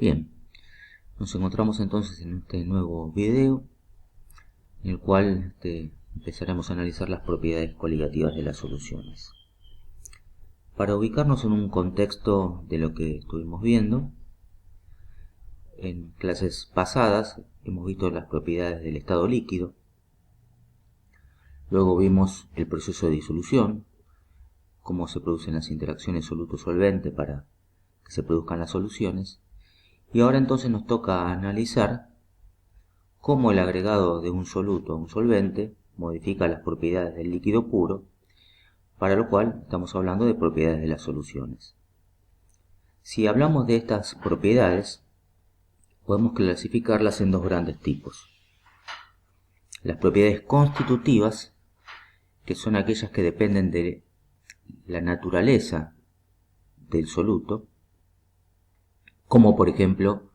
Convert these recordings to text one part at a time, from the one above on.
Bien, nos encontramos entonces en este nuevo video en el cual empezaremos a analizar las propiedades coligativas de las soluciones. Para ubicarnos en un contexto de lo que estuvimos viendo, en clases pasadas hemos visto las propiedades del estado líquido, luego vimos el proceso de disolución, cómo se producen las interacciones soluto-solvente para que se produzcan las soluciones, y ahora entonces nos toca analizar cómo el agregado de un soluto a un solvente modifica las propiedades del líquido puro, para lo cual estamos hablando de propiedades de las soluciones. Si hablamos de estas propiedades, podemos clasificarlas en dos grandes tipos. Las propiedades constitutivas, que son aquellas que dependen de la naturaleza del soluto, como por ejemplo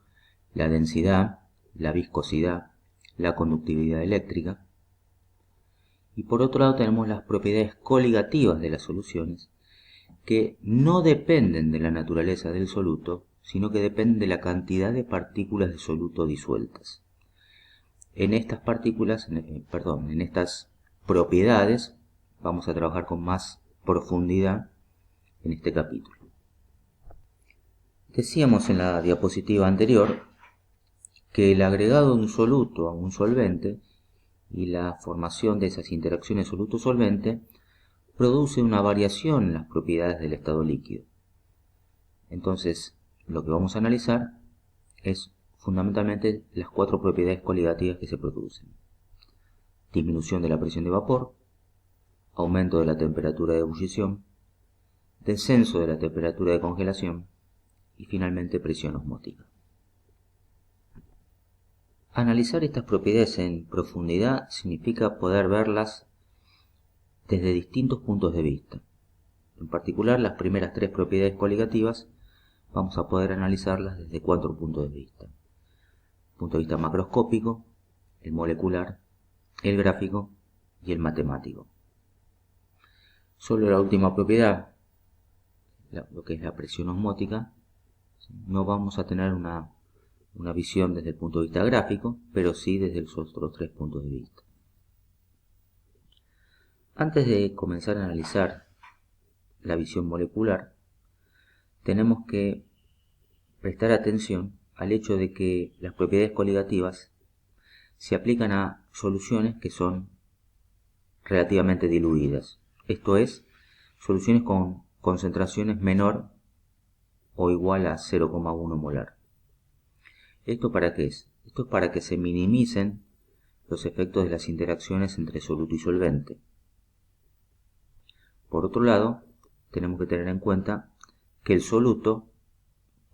la densidad, la viscosidad, la conductividad eléctrica. Y por otro lado tenemos las propiedades coligativas de las soluciones, que no dependen de la naturaleza del soluto, sino que dependen de la cantidad de partículas de soluto disueltas. En estas en estas propiedades vamos a trabajar con más profundidad en este capítulo. Decíamos en la diapositiva anterior que el agregado de un soluto a un solvente y la formación de esas interacciones soluto-solvente produce una variación en las propiedades del estado líquido. Entonces, lo que vamos a analizar es fundamentalmente las cuatro propiedades coligativas que se producen: disminución de la presión de vapor, aumento de la temperatura de ebullición, descenso de la temperatura de congelación y finalmente presión osmótica. Analizar estas propiedades en profundidad significa poder verlas desde distintos puntos de vista. En particular, las primeras tres propiedades coligativas vamos a poder analizarlas desde cuatro puntos de vista: el punto de vista macroscópico, el molecular, el gráfico y el matemático. Solo la última propiedad, lo que es la presión osmótica, no vamos a tener una visión desde el punto de vista gráfico, pero sí desde los otros tres puntos de vista. Antes de comenzar a analizar la visión molecular, tenemos que prestar atención al hecho de que las propiedades coligativas se aplican a soluciones que son relativamente diluidas, esto es, soluciones con concentraciones menor o igual a 0,1 molar. ¿Esto para qué es? Esto es para que se minimicen los efectos de las interacciones entre soluto y solvente. Por otro lado, tenemos que tener en cuenta que el soluto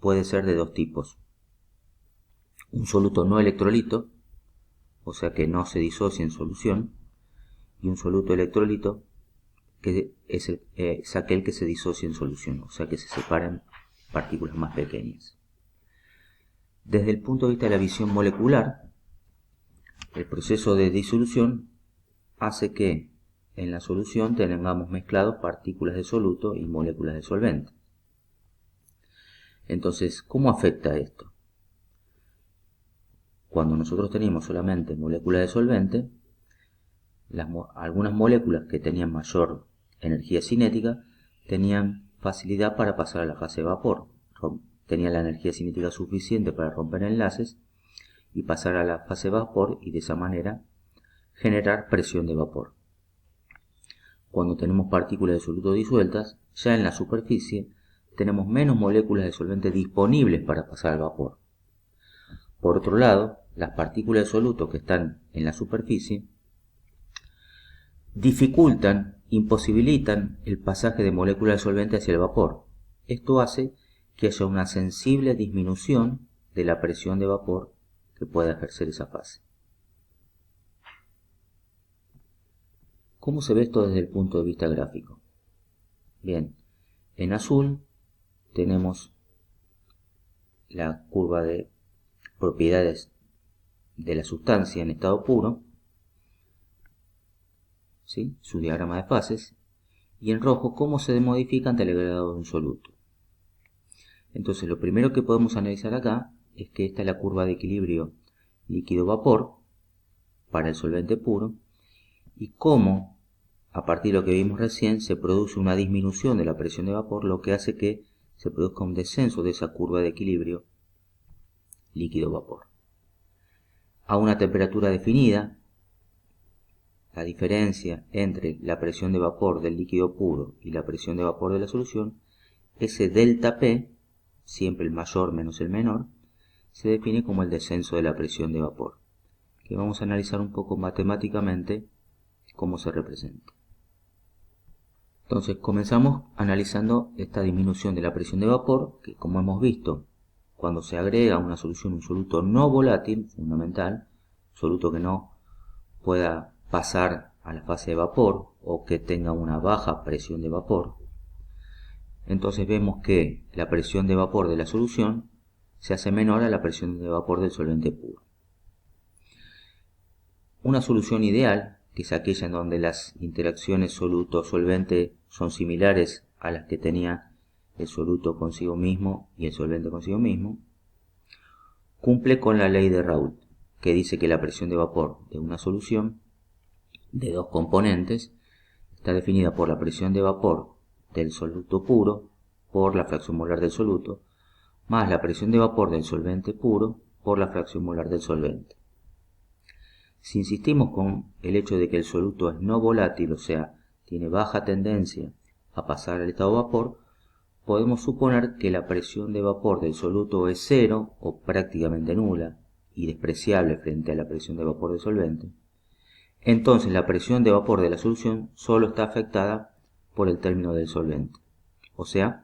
puede ser de dos tipos: un soluto no electrolito, o sea que no se disocia en solución, y un soluto electrolito, que es aquel que se disocia en solución, o sea que se separan partículas más pequeñas. Desde el punto de vista de la visión molecular, el proceso de disolución hace que en la solución tengamos mezclados partículas de soluto y moléculas de solvente. Entonces, ¿cómo afecta esto? Cuando nosotros teníamos solamente moléculas de solvente, algunas moléculas que tenían mayor energía cinética tenían facilidad para pasar a la fase de vapor, tenían la energía cinética suficiente para romper enlaces y pasar a la fase de vapor y de esa manera generar presión de vapor. Cuando tenemos partículas de soluto disueltas, ya en la superficie tenemos menos moléculas de solvente disponibles para pasar al vapor. Por otro lado, las partículas de soluto que están en la superficie imposibilitan el pasaje de moléculas de solvente hacia el vapor. Esto hace que haya una sensible disminución de la presión de vapor que pueda ejercer esa fase. ¿Cómo se ve esto desde el punto de vista gráfico? Bien, en azul tenemos la curva de propiedades de la sustancia en estado puro, ¿sí?, su diagrama de fases, y en rojo cómo se modifica ante el agregado de un soluto. Entonces lo primero que podemos analizar acá es que esta es la curva de equilibrio líquido-vapor para el solvente puro y cómo, a partir de lo que vimos recién, se produce una disminución de la presión de vapor, lo que hace que se produzca un descenso de esa curva de equilibrio líquido-vapor. A una temperatura definida, la diferencia entre la presión de vapor del líquido puro y la presión de vapor de la solución, ese delta P, siempre el mayor menos el menor, se define como el descenso de la presión de vapor, que vamos a analizar un poco matemáticamente cómo se representa. Entonces comenzamos analizando esta disminución de la presión de vapor, que como hemos visto, cuando se agrega a una solución un soluto no volátil, fundamental, soluto que no pueda pasar a la fase de vapor o que tenga una baja presión de vapor, entonces vemos que la presión de vapor de la solución se hace menor a la presión de vapor del solvente puro. Una solución ideal, que es aquella en donde las interacciones soluto-solvente son similares a las que tenía el soluto consigo mismo y el solvente consigo mismo, cumple con la ley de Raoult, que dice que la presión de vapor de una solución de dos componentes está definida por la presión de vapor del soluto puro por la fracción molar del soluto, más la presión de vapor del solvente puro por la fracción molar del solvente. Si insistimos con el hecho de que el soluto es no volátil, o sea, tiene baja tendencia a pasar al estado de vapor, podemos suponer que la presión de vapor del soluto es cero o prácticamente nula y despreciable frente a la presión de vapor del solvente. Entonces la presión de vapor de la solución solo está afectada por el término del solvente, o sea,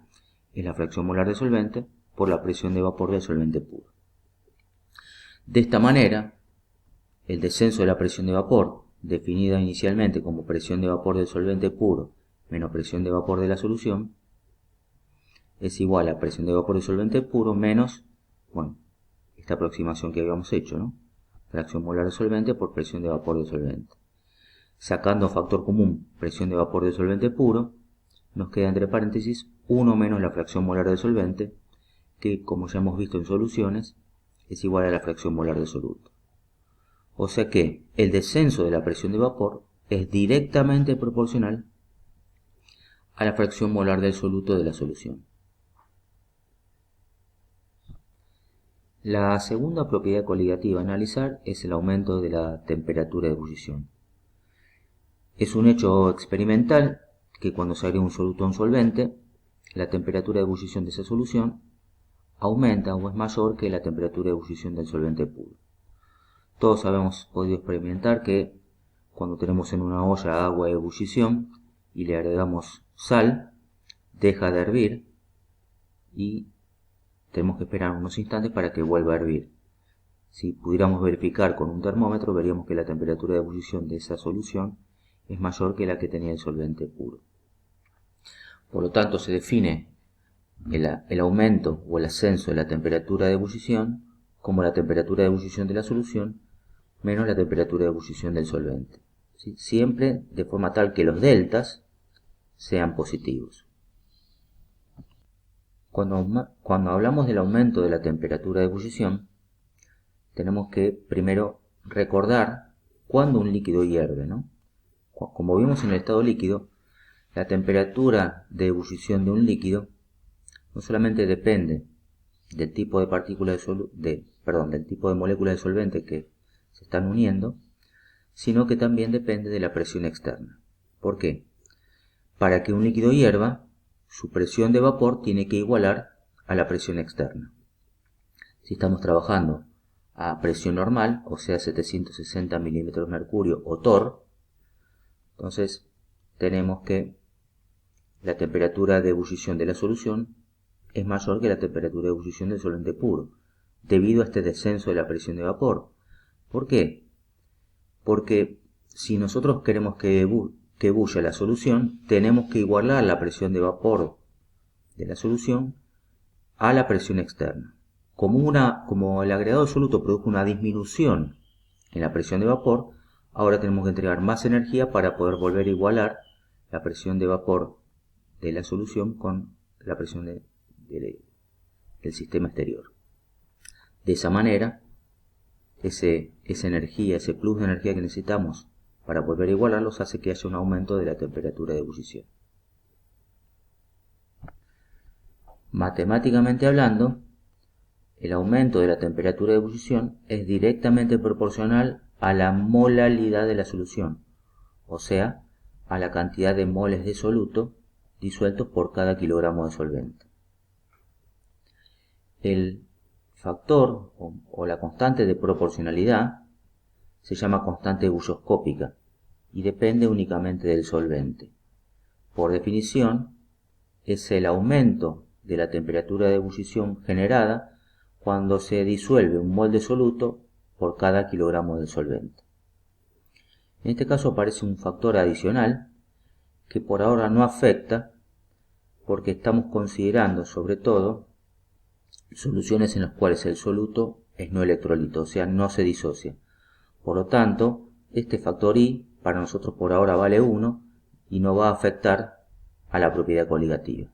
es la fracción molar del solvente por la presión de vapor del solvente puro. De esta manera, el descenso de la presión de vapor, definida inicialmente como presión de vapor del solvente puro menos presión de vapor de la solución, es igual a presión de vapor del solvente puro menos, esta aproximación que habíamos hecho, ¿no? Fracción molar del solvente por presión de vapor del solvente. Sacando factor común presión de vapor del solvente puro, nos queda entre paréntesis 1 menos la fracción molar del solvente, que como ya hemos visto en soluciones, es igual a la fracción molar del soluto. O sea que el descenso de la presión de vapor es directamente proporcional a la fracción molar del soluto de la solución. La segunda propiedad coligativa a analizar es el aumento de la temperatura de ebullición. Es un hecho experimental que cuando se agrega un soluto a un solvente, la temperatura de ebullición de esa solución aumenta o es mayor que la temperatura de ebullición del solvente puro. Todos habemos podido experimentar que cuando tenemos en una olla agua de ebullición y le agregamos sal, deja de hervir y tenemos que esperar unos instantes para que vuelva a hervir. Si pudiéramos verificar con un termómetro, veríamos que la temperatura de ebullición de esa solución es mayor que la que tenía el solvente puro. Por lo tanto, se define el aumento o el ascenso de la temperatura de ebullición como la temperatura de ebullición de la solución menos la temperatura de ebullición del solvente. ¿Sí? Siempre de forma tal que los deltas sean positivos. Cuando hablamos del aumento de la temperatura de ebullición, tenemos que primero recordar cuándo un líquido hierve, ¿no? Como vimos en el estado líquido, la temperatura de ebullición de un líquido no solamente depende del tipo de partículas del tipo de moléculas de solvente que se están uniendo, sino que también depende de la presión externa. ¿Por qué? Para que un líquido hierva, su presión de vapor tiene que igualar a la presión externa. Si estamos trabajando a presión normal, o sea 760 milímetros de mercurio o torr, entonces tenemos que la temperatura de ebullición de la solución es mayor que la temperatura de ebullición del solvente puro, debido a este descenso de la presión de vapor. ¿Por qué? Porque si nosotros queremos que ebulla la solución, tenemos que igualar la presión de vapor de la solución a la presión externa. Como el agregado soluto produjo una disminución en la presión de vapor, ahora tenemos que entregar más energía para poder volver a igualar la presión de vapor de la solución con la presión del sistema exterior. De esa manera, esa energía, ese plus de energía que necesitamos para volver a igualarlos hace que haya un aumento de la temperatura de ebullición. Matemáticamente hablando, el aumento de la temperatura de ebullición es directamente proporcional a la molalidad de la solución, o sea, a la cantidad de moles de soluto disueltos por cada kilogramo de solvente. El factor o la constante de proporcionalidad se llama constante ebulloscópica y depende únicamente del solvente. Por definición, es el aumento de la temperatura de ebullición generada cuando se disuelve un mol de soluto por cada kilogramo de solvente. En este caso aparece un factor adicional que por ahora no afecta porque estamos considerando sobre todo soluciones en las cuales el soluto es no electrolito, o sea, no se disocia. Por lo tanto, este factor I para nosotros por ahora vale 1 y no va a afectar a la propiedad coligativa.